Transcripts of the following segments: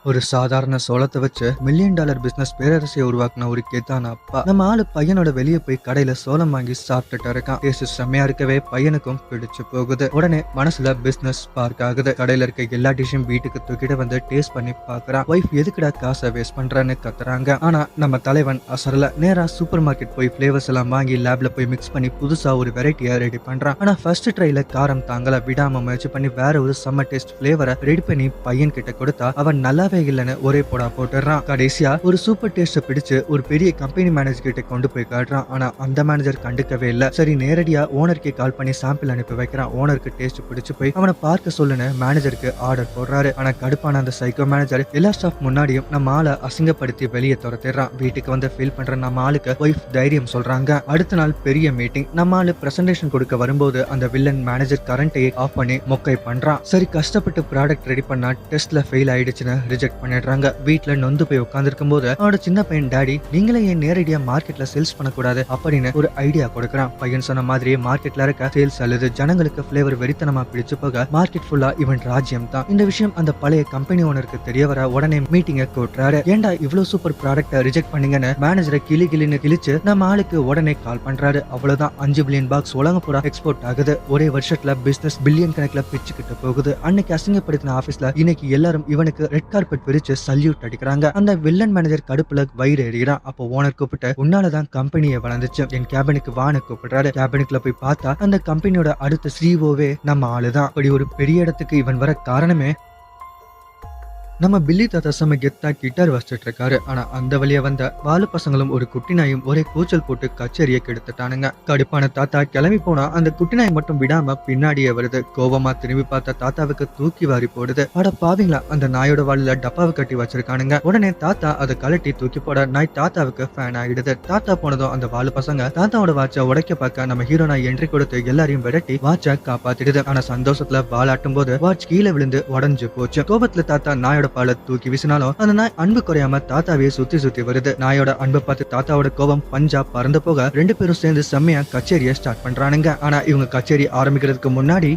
ஒரு சாதாரண சோளத்தை வச்சு மில்லியன் டாலர் பிசினஸ் பேரரசியை உருவாக்குன ஒரு கெத்தான அப்பா. நம்ம ஆளு பையனோட வெளியே போய் கடையில சோளம் வாங்கி சாப்பிட்டுட்டு இருக்கான். டேஸ்ட் செம்மையா இருக்கவே பையனுக்கும் பிடிச்சு போகுது. உடனே மனசுல பிசினஸ் ஸ்பார்க் ஆகுது. கடையில இருக்க எல்லா டிஷ்ஷும் வீட்டுக்கு தூக்கிட்டு வந்து டேஸ்ட் பண்ணி பாக்குறான். ஒய்ஃப் எதுக்குடா காசை வேஸ்ட் பண்றான்னு கத்துறாங்க. ஆனா நம்ம தலைவன் அசரல. நேரா சூப்பர் மார்க்கெட் போய் பிளேவர்ஸ் எல்லாம் வாங்கி லேப்ல போய் மிக்ஸ் பண்ணி புதுசா ஒரு வெரைட்டியா ரெடி பண்றான். ஆனா ஃபர்ஸ்ட் ட்ரைல காரம் தாங்கல. விடாம முயற்சி பண்ணி வேற ஒரு செம்ம டேஸ்ட் பிளேவரை ரெடி பண்ணி பையன் கிட்ட கொடுத்தா அவன் நல்லாவே இல்லைன்னு ஒரே போடா போட்டுறான். கடைசியா ஒரு சூப்பர் டேஸ்ட பிடிச்சு ஒரு பெரிய கம்பெனி மேனேஜர் கிட்ட கொண்டு போய் காட்டுறான். ஆனா அந்த மேனேஜர் கண்டுக்கவே இல்ல. சரி நேரடியா ஓனருக்கு கால் பண்ணி சாம்பிள் அனுப்பி வைக்கிறான். ஓனருக்கு டேஸ்ட் பிடிச்சு போய் அவனை பார்க்க சொல்லுன்னு மேனேஜருக்கு ஆர்டர் போடுறாரு. ஆனா கடுப்பான அந்த சைக்கோ மேனேஜர் எல்லா ஸ்டாஃப் முன்னாடியும் நம்ம ஆளை அசிங்கப்படுத்தி வெளியே துரத்திடுறான். வீட்டுக்கு வந்து ஃபீல் பண்ற நம்ம ஆளுக்கு ஒய்ஃப் தைரியம் சொல்றாங்க. அடுத்த நாள் பெரிய மீட்டிங். நம்ம ஆளு பிரசன்டேஷன் கொடுக்க வரும்போது அந்த வில்லன் மேனேஜர் கரண்ட்டையே ஆஃப் பண்ணி மொக்கை பண்றான். சரி கஷ்டப்பட்டு ப்ராடக்ட் ரெடி பண்ணா டெஸ்ட்ல ஃபெயில் ஆயிடுச்சுன்னு ரிஜெக்ட் பண்ணிடுறாங்க. வீட்டுல நொந்து போய் உட்கார்ந்துருக்கும் போது அவனோட சின்ன பையன் டாடி நீங்களே ஏன் நேரடியா மார்க்கெட்ல சேல்ஸ் பண்ணக்கூடாது அப்படின்னு ஒரு ஐடியா கொடுக்கறான். பையன் சொன்ன மாதிரியே மார்க்கெட்ல இருக்க சேல்ஸ் அல்லது ஜனங்களுக்கு பிளேவர் வெறித்தனமா பிடிச்சு போக மார்க்கெட் ஃபுல்லா இவன் ராஜ்யம் தான். இந்த விஷயம் அந்த பழைய கம்பெனி ஓனருக்கு தெரிய வர உடனே மீட்டிங்க கூட்டுறாரு. ஏன்டா இவ்வளவு சூப்பர் ப்ராடக்ட ரிஜெக்ட் பண்ணீங்கன்னு மேனேஜரை கிளின்னு கிழிச்சு நம்ம ஆளுக்கு உடனே கால் பண்றாரு. அவ்வளவுதான் 5 பில்லியன் பாக்ஸ் உலகம் பூரா எக்ஸ்போர்ட் ஆகுது. ஒரே வருஷத்துல பிசினஸ் பில்லியன் கணக்குல பிச்சுக்கிட்டு போகுது. அன்னைக்கு அசிங்கப்படுத்தின ஆபீஸ்ல இன்னைக்கு எல்லாரும் இவனுக்கு ரெட் கார்பெட் பிரிச்சு சல்யூட் அடிக்கிறாங்க. அந்த வில்லன் மேனேஜர் கடுப்புல வயிறு எறிகிறான். அப்போ ஓனர் கூப்பிட்டு உன்னாலதான் கம்பெனியை வளர்ந்துச்சு, என் கேபினுக்கு வான்னு கூப்பிடுறாரு. கேபினுக்குள்ள போய் பார்த்தா அந்த கம்பெனியோட அடுத்த சிஓவே நம்ம ஆளுதான். அப்படி ஒரு பெரிய இடத்துக்கு இவன் வர காரணமே நம்ம பில்லி தாத்தா செம்ம கெத்தா கிட்டார் வச்சிட்டு இருக்காரு. ஆனா அந்த வழியா வந்த வாலு பசங்களும் ஒரு குட்டி நாயும் ஒரே கூச்சல் போட்டு கச்சேரியை கெடுத்துட்டானுங்க. கடுப்பான தாத்தா கிளம்பி போனா அந்த குட்டி நாய் மட்டும் விடாம பின்னாடியே வருது. கோபமா திரும்பி பார்த்த தாத்தாவுக்கு தூக்கி வாரி போடுது. அட பாவீங்களா, அந்த நாயோட வாலில டப்பாவை கட்டி வச்சிருக்கானுங்க. உடனே தாத்தா அதை கலட்டி தூக்கி போட நாய் தாத்தாவுக்கு ஃபேன் ஆயிடுது. தாத்தா போனதும் அந்த வாலு பசங்க தாத்தாவோட வாட்சை உடைக்க பார்க்க நம்ம ஹீரோ நாய் என்ட்ரி கொடுத்து எல்லாரையும் விரட்டி வாட்சை காப்பாத்திடுது. ஆனா சந்தோஷத்துல வாலாட்டும் போது வாட்ச் கீழே விழுந்து உடஞ்சு போச்சு. கோபத்துல தாத்தா நாயோட பால தூக்கி வீசினாலும் அந்த நாய் அன்பு குறையாம தாத்தாவே சுத்தி வருது. நாயோட அன்பை பார்த்து தாத்தாவோட கோபம் பஞ்சா பறந்து போக 2 பேரும் சேர்ந்து செம்மையா கச்சேரியை ஸ்டார்ட் பண்றானுங்க. ஆனா இவங்க கச்சேரி ஆரம்பிக்கிறதுக்கு முன்னாடி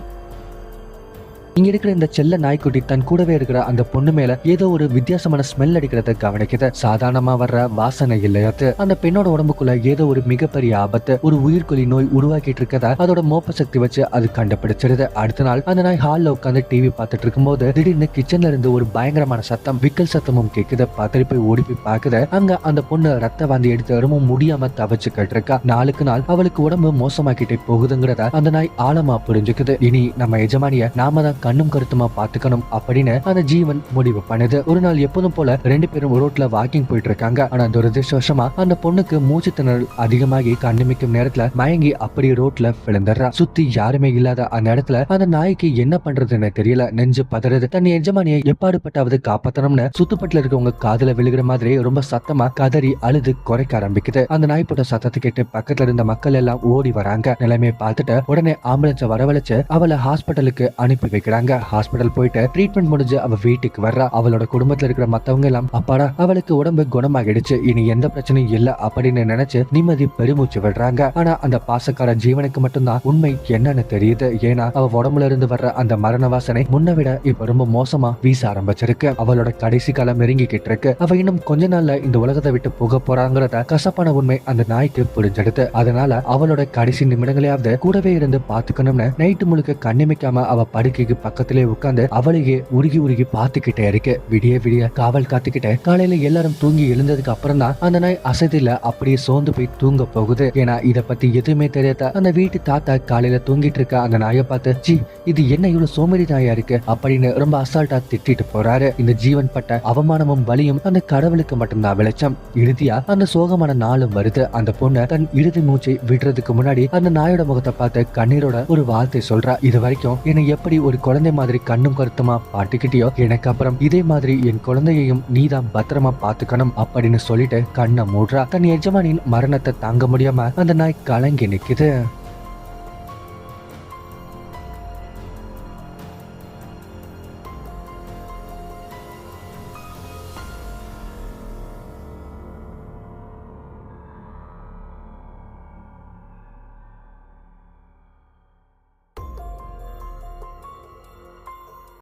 இங்க இருக்கிற இந்த செல்ல நாய்க்குட்டி தன் கூடவே இருக்கிற அந்த பொண்ணு மேல ஏதோ ஒரு வித்தியாசமான ஸ்மெல் அடிக்கிறத கவனிக்குது. சாதாரணமா வர்ற வாசனை இல்லையாது. அந்த பெண்ணோட உடம்புக்குள்ள ஏதோ ஒரு மிகப்பெரிய ஆபத்து, ஒரு உயிர்கொல்லி நோய் உருவாக்கிட்டு இருக்கதா அதோட மோப்ப சக்தி வச்சு அது கண்டுபிடிச்சிருது. அடுத்த நாள் அந்த நாய் ஹால்ல உட்காந்து டிவி பார்த்துட்டு இருக்கும்போது திடீர்னு கிச்சன்ல இருந்து ஒரு பயங்கரமான சத்தம், விக்கல் சத்தமும் கேக்குது. பார்த்துட்டு போய் ஓடி போய் பாக்குது. அங்க அந்த பொண்ணு ரத்த வாந்தி எடுத்து ரொம்ப முடியாம தவச்சுக்கிட்டு இருக்கா. நாளுக்கு நாள் அவளுக்கு உடம்பு மோசமாக்கிட்டே போகுதுங்கிறத அந்த நாய் ஆழமா புரிஞ்சுக்குது. இனி நம்ம எஜமானிய நாம தான் கண்ணும் கருத்துமா பாத்துக்கணும் அப்படின்னு அந்த ஜீவன் முடிவு பண்ணுது. ஒரு நாள் எப்போதும் போல 2 பேரும் ரோட்ல வாக்கிங் போயிட்டு இருக்காங்க. ஆனா துரதிருஷ்டவசமா அந்த பொண்ணுக்கு மூச்சு திணறல் அதிகமாகி கண்ணிமிக்கும் நேரத்துல மயங்கி அப்படி ரோட்ல விழுந்துடுறா. சுத்தி யாருமே இல்லாத அந்த இடத்துல அந்த நாய்க்கு என்ன பண்றதுன்னு தெரியல. நெஞ்சு பதறது. தன் எஜமானியை எப்பாடுபட்டாவது காப்பாத்தணும்னு சுத்துப்பட்டுல இருக்கவங்க காதுல விழுகிற மாதிரி ரொம்ப சத்தமா கதறி அழுது குறைக்க ஆரம்பிக்குது. அந்த நாய் போட்ட சத்தத்தை கேட்டு பக்கத்துல இருந்த மக்கள் எல்லாம் ஓடி வராங்க. நிலைமையை பார்த்துட்டு உடனே ஆம்புலன்ஸை வரவழைச்சு அவளை ஹாஸ்பிட்டலுக்கு அனுப்பி வைக்கிறாங்க. ஹாஸ்பிடல் போயிட்டு ட்ரீட்மெண்ட் முடிஞ்சு அவ வீட்டுக்கு வர்றா. அவளோட குடும்பத்துல இருக்கிற மத்தவங்க எல்லாம் அப்பாடா அவளுக்கு உடம்பு குணமாகிடுச்சு, இனி எந்த பிரச்சனையும் இல்ல அப்படின்னு நினைச்சு நிம்மதி பெருமூச்சு விடுறாங்க. ஆனா அந்த பாசக்கார ஜீவனுக்கு மட்டும்தான் உண்மை என்னன்னு தெரியுது. ஏன்னா அவ உடம்புல இருந்து வர்ற அந்த மரண வாசனை முன்ன விட இப்ப ரொம்ப மோசமா வீச ஆரம்பிச்சிருக்கு. அவளோட கடைசி காலம் நெருங்கிக்கிட்டு இருக்கு. அவ இன்னும் கொஞ்ச நாள்ல இந்த உலகத்தை விட்டு போக போறாங்கிறத கசப்பான உண்மை அந்த நாய்க்கு புரிஞ்செடுத்து அதனால அவளோட கடைசி நிமிடங்களையாவது கூடவே இருந்து பாத்துக்கணும்னு நைட்டு முழுக்க கண்ணிமைக்காம அவ படுக்கைக்கு பக்கத்திலே உட்கார்ந்து அவளையே உருகி உருகி பார்த்துக்கிட்டே இருக்கு. விடிய விடிய காவல் காத்துக்கிட்டே காலையில எல்லாரும் தூங்கி எழுந்ததுக்கு அப்புறம் தான் அந்த நாய் அசதியில அப்படியே சோர்ந்து போய் தூங்க போகுது. ஏன்னா இத பத்தி எதுவுமே தெரியாத அந்த வீட்டு தாத்தா காலையில தூங்கிட்டு இருக்க அந்த நாயை பார்த்து ஜி இது என்ன இவ்வளவு சோம்பேறி நாயா இருக்கு அப்படின்னு ரொம்ப அசால்ட்டா திட்டிட்டு போறாரு. இந்த ஜீவன் பட்ட அவமானமும் வலியும் அந்த கடவுளுக்கு மட்டும்தான் வெளிச்சம். இறுதியா அந்த சோகமான நாளும் வருது. அந்த பொண்ணு தன் இறுதி மூச்சை விடுறதுக்கு முன்னாடி அந்த நாயோட முகத்தை பார்த்து கண்ணீரோட ஒரு வார்த்தை சொல்றா. இது வரைக்கும் என்னை எப்படி ஒரு குழந்தை மாதிரி கண்ணும் கருத்துமா பாட்டுக்கிட்டியோ எனக்கு அப்புறம் இதே மாதிரி என் குழந்தையையும் நீதான் பத்திரமா பாத்துக்கணும் அப்படின்னு சொல்லிட்டு கண்ணை மூடுறா. தன் எஜமானின் மரணத்தை தாங்க முடியாம அந்த நாய் கலங்கி நிக்குது.